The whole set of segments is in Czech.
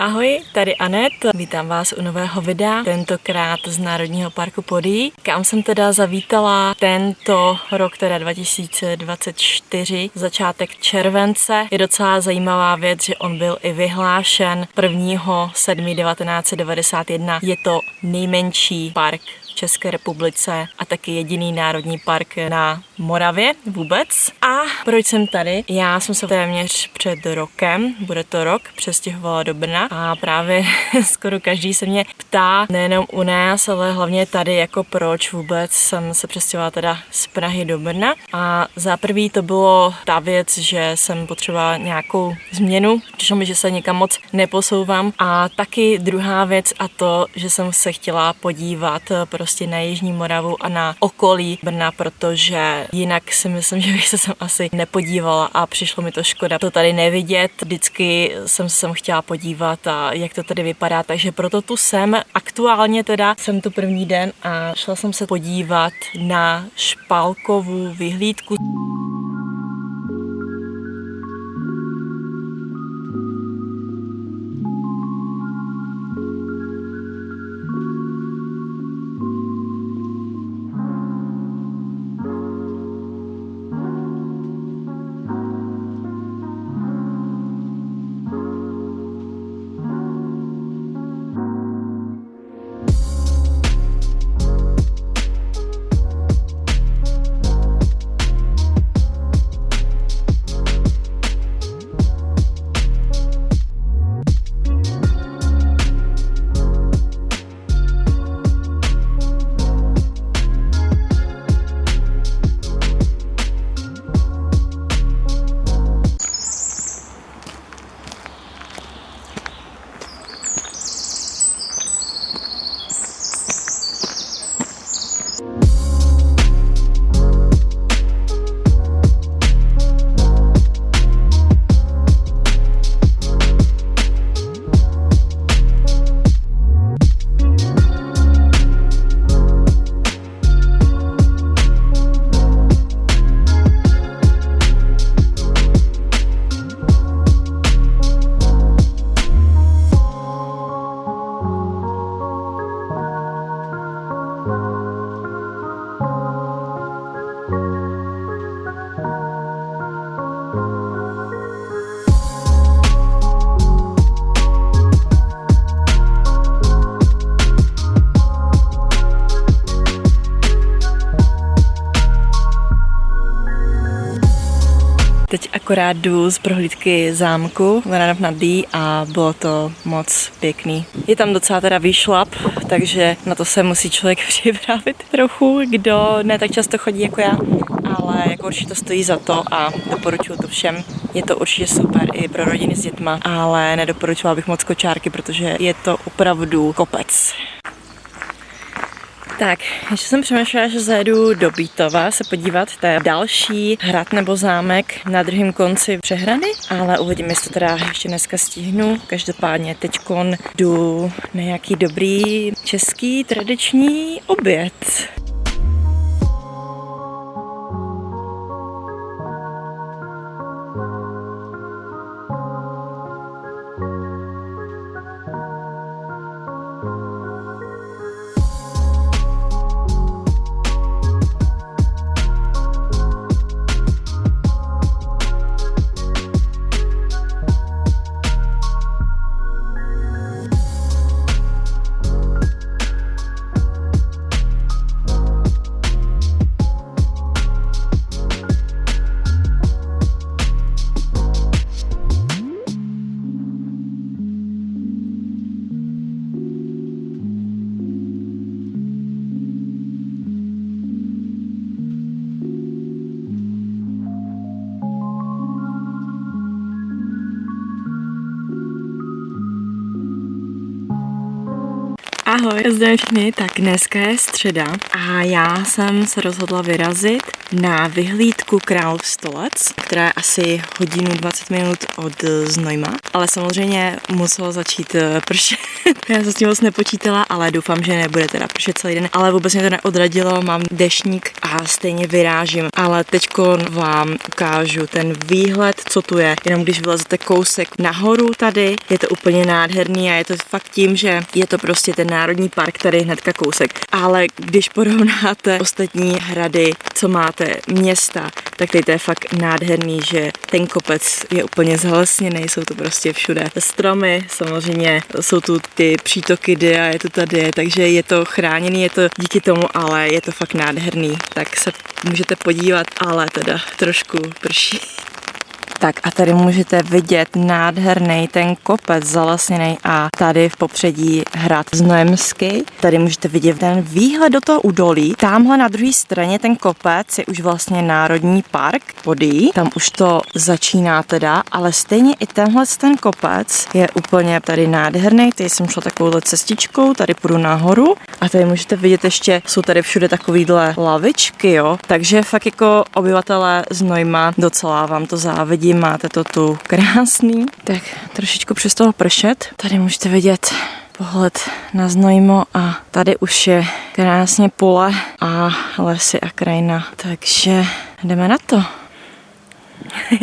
Ahoj, tady Anet, vítám vás u nového videa, tentokrát z Národního parku Podyjí, kam jsem teda zavítala tento rok, teda 2024, začátek července. Je docela zajímavá věc, že on byl i vyhlášen 1.7.1991. Je to nejmenší park v České republice a taky jediný národní park na Moravě vůbec. A proč jsem tady? Já jsem se téměř před rokem, bude to rok, přestěhovala do Brna a právě skoro každý se mě ptá, nejenom u nás, ale hlavně tady, jako proč vůbec jsem se přestěhovala teda z Prahy do Brna. A za prvý to bylo ta věc, že jsem potřebovala nějakou změnu, přišlo mi, že se někam moc neposouvám. A taky druhá věc a to, že jsem se chtěla podívat prostě na Jižní Moravu a na okolí Brna, protože jinak si myslím, že bych se sem asi nepodívala a přišlo mi to škoda to tady nevidět. Vždycky jsem se sem chtěla podívat a jak to tady vypadá, takže proto tu jsem. Aktuálně teda jsem tu první den a šla jsem se podívat na špalkovou vyhlídku. Teď akorát jdu z prohlídky zámku Vranov nad Dyjí a bylo to moc pěkný. Je tam docela teda výšlap, takže na to se musí člověk připravit trochu, kdo ne tak často chodí jako já, ale jako určitě to stojí za to a doporučuji to všem. Je to určitě super i pro rodiny s dětma, ale nedoporučovala bych moc kočárky, protože je to opravdu kopec. Tak, ještě jsem přemýšlela, že zajedu do Bítova se podívat, to je další hrad nebo zámek na druhém konci přehrady, ale uvidím, jestli to teda ještě dneska stihnu. Každopádně teďkon jdu na nějaký dobrý český tradiční oběd. Ahoj, zdravím všichni, tak dneska je středa a já jsem se rozhodla vyrazit na vyhlídku vyhlídku Králův Stolec, která je asi hodinu 20 minut od Znojma, ale samozřejmě muselo začít pršet. Já jsem s tím moc nepočítala, ale doufám, že nebude teda pršet celý den, ale vůbec mě to neodradilo, mám deštník a stejně vyrážím, ale teďko vám ukážu ten výhled, co tu je, jenom když vylezete kousek nahoru tady, je to úplně nádherný a je to fakt tím, že je to prostě ten národní park tady hnedka kousek, ale když porovnáte ostatní hrady, co máte, města, tak tady to je fakt nádherný, že ten kopec je úplně zalesněný, jsou tu prostě všude stromy, samozřejmě jsou tu ty přítoky Dia, je tu tady, takže je to chráněný, je to díky tomu, ale je to fakt nádherný, tak se můžete podívat, ale teda trošku prší. Tak a tady můžete vidět nádherný ten kopec zalesněný a tady v popředí hrad Znojemský. Tady můžete vidět ten výhled do toho údolí. Tamhle na druhé straně ten kopec je už vlastně národní park Podyjí. Tam už to začíná teda, ale stejně i tenhle ten kopec je úplně tady nádherný. Tady jsem šla takovouhle cestičkou, tady půjdu nahoru a tady můžete vidět ještě, jsou tady všude takovýhle lavičky, jo. Takže fakt jako obyvatelé Znojma docela vám to závidí. Máte to tu krásný. Tak trošičku přestalo pršet. Tady můžete vidět pohled na Znojmo a tady už je krásně pole a lesy a krajina. Takže jdeme na to.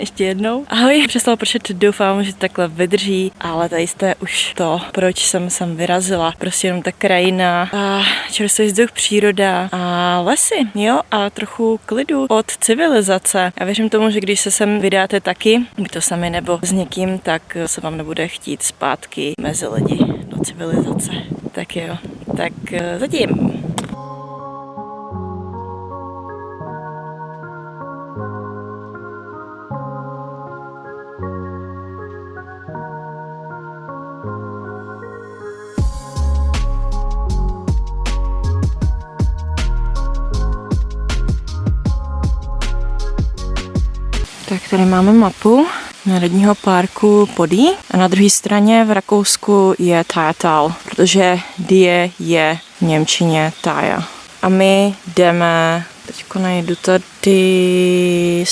Ještě jednou. Ahoj, přestalo pršet, doufám, že takhle vydrží, ale tady jste už to, proč jsem sem vyrazila. Prostě jenom ta krajina a čerstvý vzduch, příroda a lesy, jo, a trochu klidu od civilizace. Já věřím tomu, že když se sem vydáte taky, buď to sami nebo s někým, tak se vám nebude chtít zpátky mezi lidi do civilizace. Tak jo, tak zatím. Tak tady máme mapu Národního parku Podyjí a na druhé straně v Rakousku je Thyatal, protože Die je v němčině Thaya. A my jdeme, teďko najdu tady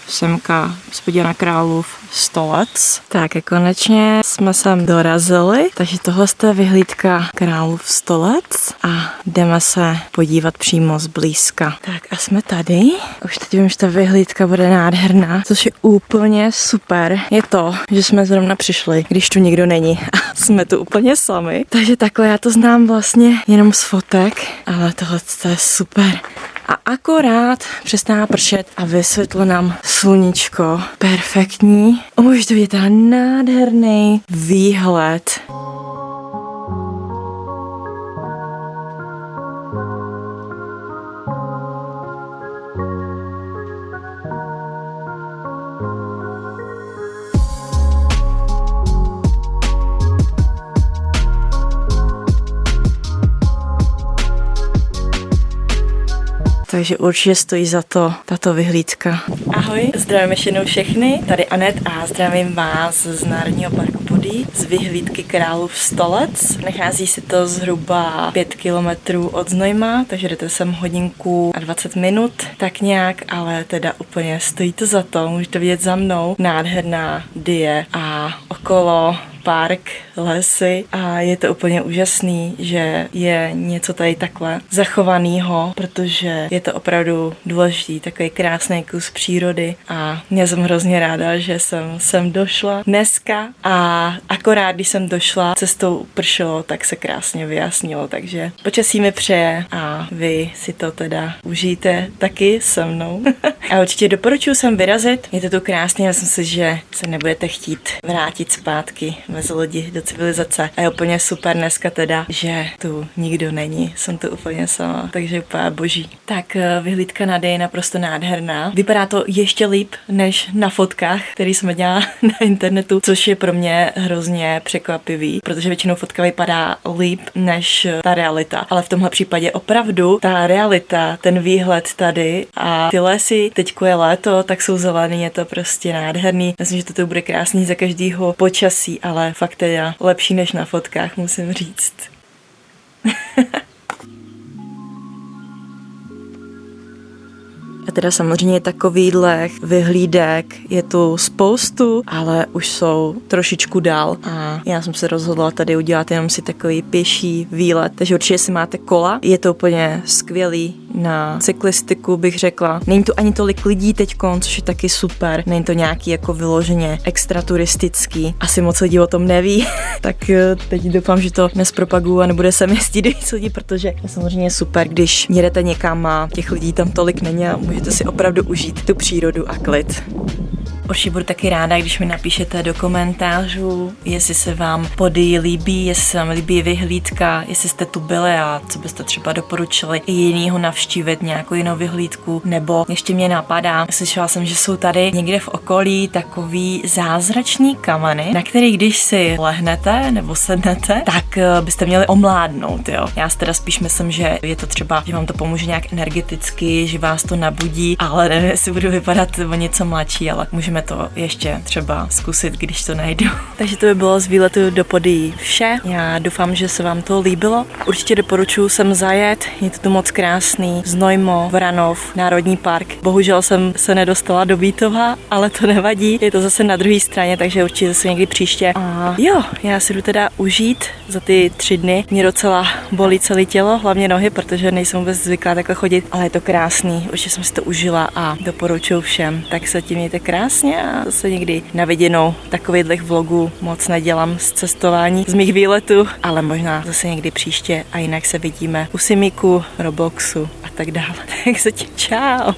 semka, se podívá na Králův Stolec. Tak a konečně jsme sem dorazili, takže tohle je vyhlídka Králův Stolec a jdeme se podívat přímo zblízka. Tak a jsme tady. Už teď vím, že ta vyhlídka bude nádherná, což je úplně super. Je to, že jsme zrovna přišli, když tu nikdo není a jsme tu úplně sami. Takže takhle já to znám vlastně jenom z fotek, ale tohle je super. A akorát přestává pršet a vysvětlo nám sluníčko. Perfektní. Už to je ten nádherný výhled. Takže určitě stojí za to tato vyhlídka. Ahoj, zdravím ještě jednou všechny, tady Anet a zdravím vás z Národního parku Podyjí, z vyhlídky Králův Stolec. Nachází se to zhruba 5 kilometrů od Znojma, takže jdete sem hodinku a 20 minut, tak nějak, ale teda úplně stojí to za to, můžete vidět za mnou nádherná Die a okolo park, lesy a je to úplně úžasný, že je něco tady takhle zachovanýho, protože je to opravdu důležitý, takový krásný kus přírody a já jsem hrozně ráda, že jsem sem došla dneska a akorát, když jsem došla, cestou pršelo, tak se krásně vyjasnilo, takže počasí mi přeje a vy si to teda užijte taky se mnou. A určitě doporučuji sem vyrazit, je to tu krásný, myslím si, že se nebudete chtít vrátit zpátky mezi lidi do civilizace. A je úplně super dneska teda, že tu nikdo není. Jsem tu úplně sama, takže úplně boží. Tak vyhlídka na Die je naprosto nádherná. Vypadá to ještě líp než na fotkách, které jsme dělali na internetu, což je pro mě hrozně překvapivý, protože většinou fotka vypadá líp než ta realita. Ale v tomhle případě opravdu ta realita, ten výhled tady a ty lesy, teďko je léto, tak jsou zelený, je to prostě nádherný. Myslím, že to bude krásný za každýho počasí, ale fakt teda lepší než na fotkách, musím říct. A teda samozřejmě takovýhle vyhlídek je tu spoustu, ale už jsou trošičku dál a já jsem se rozhodla tady udělat jenom si takový pěší výlet, takže určitě si máte kola, je to úplně skvělý na cyklistiku, bych řekla. Není tu ani tolik lidí teďkon, což je taky super, není to nějaký jako vyloženě extra turistický, asi moc lidí o tom neví, tak teď doufám, že to nespropaguju a nebude se městít víc lidí, protože je samozřejmě super, když jedete někam a těch lidí tam tolik není a můžete si opravdu užít tu přírodu a klid. Určitě budu taky ráda, když mi napíšete do komentářů, jestli se vám Podyjí líbí, jestli se vám líbí vyhlídka, jestli jste tu byli a co byste třeba doporučili i jinýho navštívit, nějakou jinou vyhlídku, nebo ještě mě napadá, slyšela jsem, že jsou tady někde v okolí takový zázrační kameny, na který když si lehnete nebo sednete, tak byste měli omládnout, jo. Já si teda spíš myslím, že je to třeba, že vám to pomůže nějak energeticky, že vás to nabudí, ale nevím, jestli budu vypadat o něco mladší, ale můžeme to ještě třeba zkusit, když to najdu. Takže to by bylo z výletu do Podyjí vše. Já doufám, že se vám to líbilo. Určitě doporučuji sem zajet, je to tu moc krásný. Znojmo, Vranov, Národní park. Bohužel jsem se nedostala do Bítova, ale to nevadí. Je to zase na druhé straně, takže určitě zase někdy příště. A jo, já si jdu teda užít za ty 3 dny. Mě docela bolí celé tělo, hlavně nohy, protože nejsem vůbec zvyklá takhle chodit, ale je to krásný. Určitě jsem si to užila a doporučuji všem. Tak se tím mějte krásně a zase někdy na viděnou. Takových vlogů moc nedělám z cestování, z mých výletů, ale možná zase někdy příště a jinak se vidíme u Simíku, Robloxu a tak dále. Tak zatím čau.